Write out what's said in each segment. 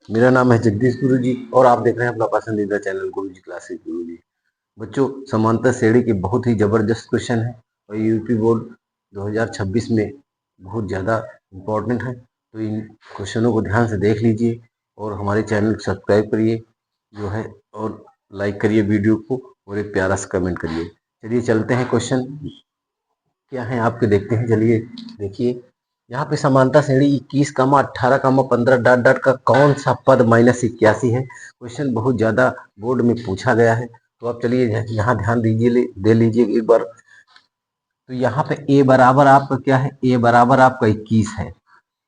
मेरा नाम है जगदीश गुरुजी और आप देख रहे हैं अपना पसंदीदा चैनल गुरुजी क्लासेस गुरुजी। बच्चों, समांतर श्रेणी के बहुत ही जबरदस्त क्वेश्चन है और यूपी बोर्ड 2026 में बहुत ज़्यादा इम्पोर्टेंट है। तो इन क्वेश्चनों को ध्यान से देख लीजिए और हमारे चैनल को सब्सक्राइब करिए जो है, और लाइक करिए वीडियो को और एक प्यारा सा कमेंट करिए। चलिए चलते हैं, क्वेश्चन क्या है आपके देखते हैं। चलिए देखिए, यहाँ पे समानता श्रेणी 21, 18, 15 डॉट डॉट का कौन सा पद -81 है। क्वेश्चन बहुत ज्यादा बोर्ड में पूछा गया है, तो आप चलिए यहाँ ध्यान दीजिए, दे लीजिए एक बार। तो यहाँ पे a बराबर आपका क्या है, a बराबर आपका 21 है।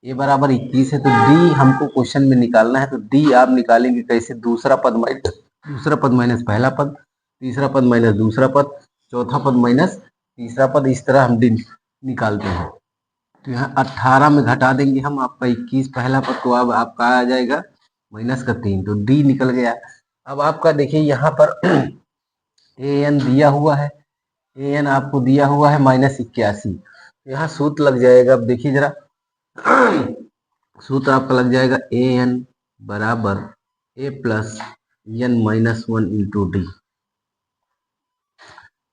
a बराबर 21 है तो d हमको क्वेश्चन में निकालना है। तो d आप निकालेंगे कैसे, दूसरा पद माइनस पहला पद, तीसरा पद माइनस दूसरा पद, चौथा पद माइनस तीसरा पद, इस तरह हम d निकालते हैं। तो यहाँ 18 में घटा देंगे हम आपका 21 पहला पद, तो अब आपका आ जाएगा -3, तो डी निकल गया। अब आपका देखिए यहाँ पर ए एन दिया हुआ है, ए एन आपको दिया हुआ है -81, यहाँ सूत्र लग जाएगा। अब देखिए जरा सूत्र आपका लग जाएगा ए एन बराबर ए plus N -1 into D.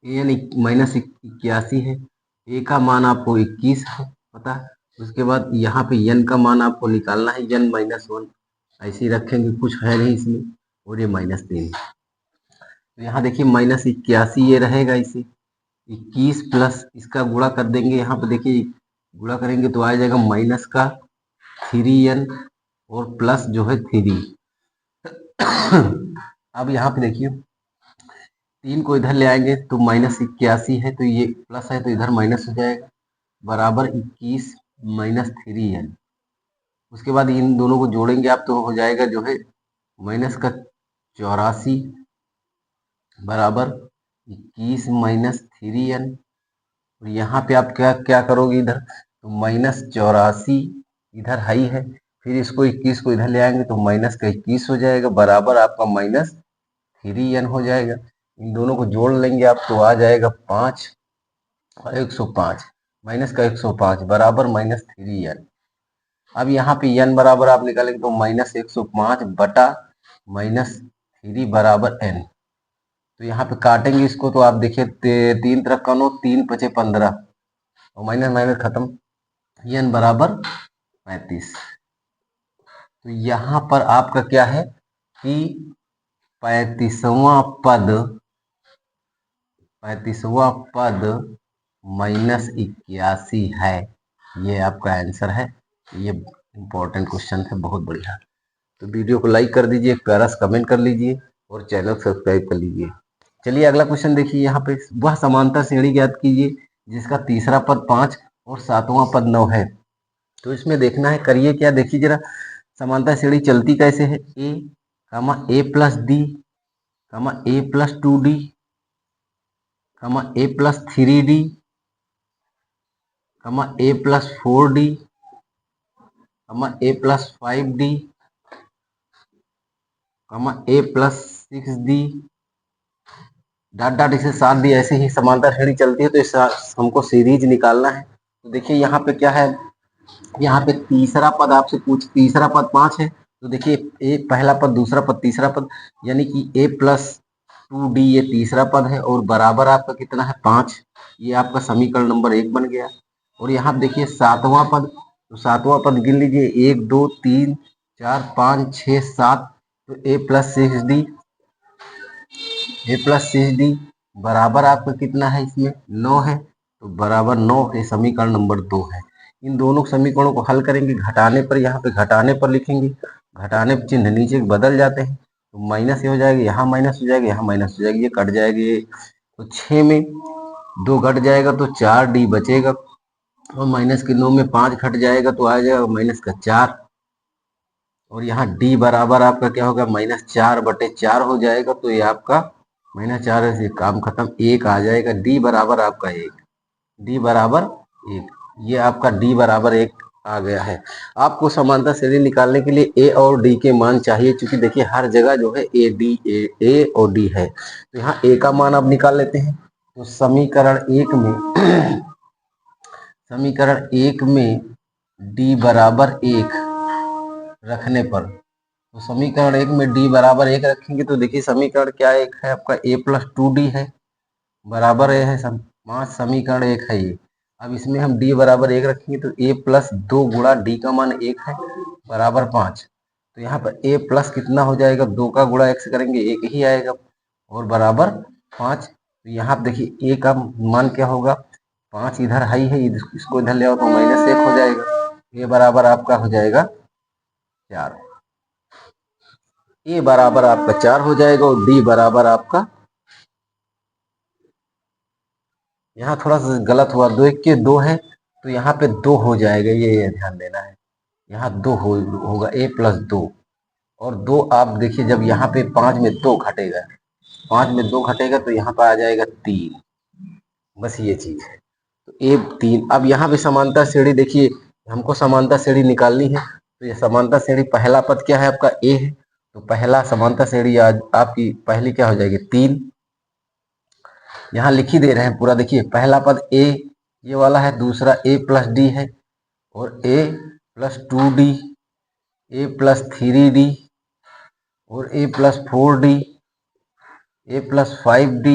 A N -81 है, ए का मान आपको 21 है पता है। उसके बाद यहाँ पे यन का मान आपको निकालना है, यन -1 ऐसे ही रखेंगे, कुछ है नहीं इसमें, और ये -3। तो यहाँ देखिए -81 ये रहेगा, इसे 21 प्लस इसका गुणा कर देंगे। यहाँ पे देखिए गुणा करेंगे तो आ जाएगा माइनस का 3n और प्लस जो है 3। अब यहाँ पे देखिए 3 को इधर ले आएंगे तो -81 है, तो ये प्लस है तो इधर माइनस हो जाएगा, बराबर 21 -3n। उसके बाद इन दोनों को जोड़ेंगे आप तो हो जाएगा जो है माइनस का 84 बराबर 21 -3n। और यहाँ पे आप क्या क्या करोगे, इधर तो -84 इधर हाई है, फिर इसको 21 को इधर ले आएंगे तो माइनस का 21 हो जाएगा, बराबर आपका -3n हो जाएगा। इन दोनों को जोड़ लेंगे आप तो आ जाएगा 5 और 105, माइनस का 105 बराबर -3n। अब यहाँ पे n बराबर आप निकालेंगे तो -105 बटा -3 बराबर n। तो यहाँ पे काटेंगे इसको तो आप देखिए 3 तरफ का नो, 3 × 5 = 15 और माइनस माइनस खत्म, n बराबर 35। तो यहाँ पर आपका क्या है कि 35वां पद -81 है, ये आपका आंसर है। ये इंपॉर्टेंट क्वेश्चन है, बहुत बढ़िया। तो वीडियो को लाइक कर दीजिए, एक प्यारा सा कमेंट कर लीजिए और चैनल सब्सक्राइब कर लीजिए। चलिए अगला क्वेश्चन देखिए, यहाँ पे वह समांतर श्रेणी ज्ञात कीजिए जिसका तीसरा पद 5 और 7वां पद 9 है। तो इसमें देखना है, करिए क्या, देखिए जरा समांतर श्रेणी चलती कैसे है, ए प्लस डी, ए प्लस 2d, ए प्लस 3d, ए प्लस 4d, ए प्लस 5d, ए प्लस 6d, डॉट डॉट इसे 7d। ऐसे ही समांतर श्रेणी चलती है तो इस हमको सीरीज निकालना है। तो देखिए यहाँ पे क्या है, यहाँ पे तीसरा पद आपसे तीसरा पद 5 है, तो देखिए एक पहला पद दूसरा पद तीसरा पद, यानी कि ए प्लस 2d ये तीसरा पद है और बराबर आपका कितना है 5, ये आपका समीकरण नंबर 1 बन गया। और यहाँ देखिए 7वां पद, तो 7वां पद गिन लीजिए 1 2 3 4 5 6 7, तो ए प्लस 6d बराबर आपका कितना है, इसमें 9 है, तो बराबर 9 ये समीकरण नंबर 2 है। इन दोनों समीकरणों को हल करेंगे, घटाने पर यहाँ पे घटाने पर लिखेंगे, घटाने पर चिन्ह नीचे बदल जाते हैं, तो माइनस ये हो जाएगा, यहाँ माइनस हो जाएगा, यहाँ माइनस हो जाएगी, ये कट जाएगी ये। तो 6 में 2 घट जाएगा तो 4d बचेगा, और माइनस के 9 में 5 घट जाएगा तो आ जाएगा माइनस का 4, और यहाँ d बराबर आपका क्या होगा, -4/4 हो जाएगा, तो ये आपका -4 से काम खत्म, 1 आ जाएगा, d बराबर आपका 1, d बराबर 1, ये आपका d बराबर 1 आ गया है। आपको समांतर श्रेणी निकालने के लिए a और d के मान चाहिए, क्योंकि देखिए हर जगह जो है a और d है। तो यहाँ a का मान आप निकाल लेते हैं, तो समीकरण 1 में d बराबर 1 रखने पर तो समीकरण 1 में d बराबर 1 रखेंगे तो देखिए समीकरण क्या एक है आपका a प्लस 2d है बराबर है 5। समीकरण 1 है ये। अब इसमें हम d बराबर 1 रखेंगे तो a प्लस 2 गुणा d का मान 1 है बराबर 5। तो यहाँ पर a प्लस कितना हो जाएगा, 2 का गुणा 1 से करेंगे 1 ही आएगा और बराबर 5। तो यहाँ पर देखिए a का मान क्या होगा, 5 इधर हाई है, इसको इधर ले आओ तो -1 हो जाएगा। a बराबर आपका हो जाएगा 4। a बराबर आपका 4 हो जाएगा और d बराबर आपका, यहाँ थोड़ा सा गलत हुआ, 2 1 के 2 है तो यहाँ पे 2 हो जाएगा, ये ध्यान देना है। यहाँ 2 होगा a प्लस 2 और 2 आप देखिए जब यहाँ पे 5 में 2 घटेगा, 5 में 2 घटेगा तो यहाँ पर आ जाएगा 3। बस ये चीज है। तो a 3। अब यहाँ पे समानता श्रेणी देखिए, हमको समानता श्रेणी निकालनी है तो ये समानता श्रेणी पहला पद क्या है आपका a है, तो पहला समानता श्रेणी आज आपकी पहली क्या हो जाएगी 3। यहाँ लिख ही दे रहे हैं पूरा, देखिए पहला पद a ये वाला है, दूसरा a प्लस डी है और a plus 2d, a plus 3d और a plus 4d, a plus 5d,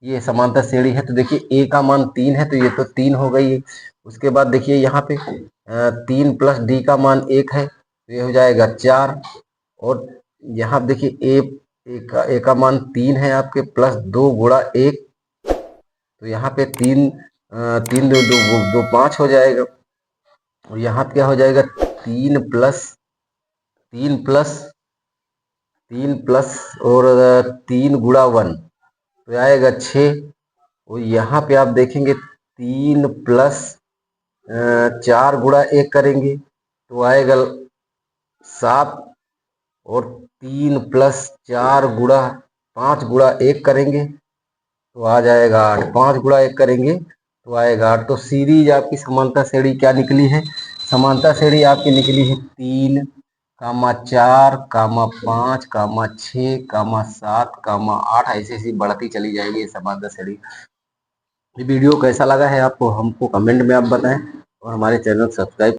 ये समांतर श्रेणी है। तो देखिए a का मान 3 है तो ये तो 3 हो गई है। उसके बाद देखिए यहाँ पे 3 प्लस d का मान 1 है तो ये हो जाएगा 4 और यहाँ देखिए a का मान 3 है आपके, प्लस 2 गुणा 1 तो यहाँ पे 3 3 2 2 5 हो जाएगा और यहाँ क्या हो जाएगा 3 प्लस 3 और 3 गुणा 1 तो आएगा 6 और यहाँ पे आप देखेंगे 3 प्लस 4 गुणा 1 करेंगे तो आएगा 7 और 3 प्लस 4 गुणा 5 गुणा 1 करेंगे तो आ जाएगा 8। 5 गुणा 1 करेंगे तो आएगा 8। तो सीरीज आपकी समानता श्रेणी क्या निकली है, समानता श्रेणी आपकी निकली है 3, 4, 5, 6, 7, 8, ऐसे ऐसी बढ़ती चली जाएगी ये समानता श्रेणी। ये वीडियो कैसा लगा है आपको हमको कमेंट में आप बताएं और हमारे चैनल सब्सक्राइब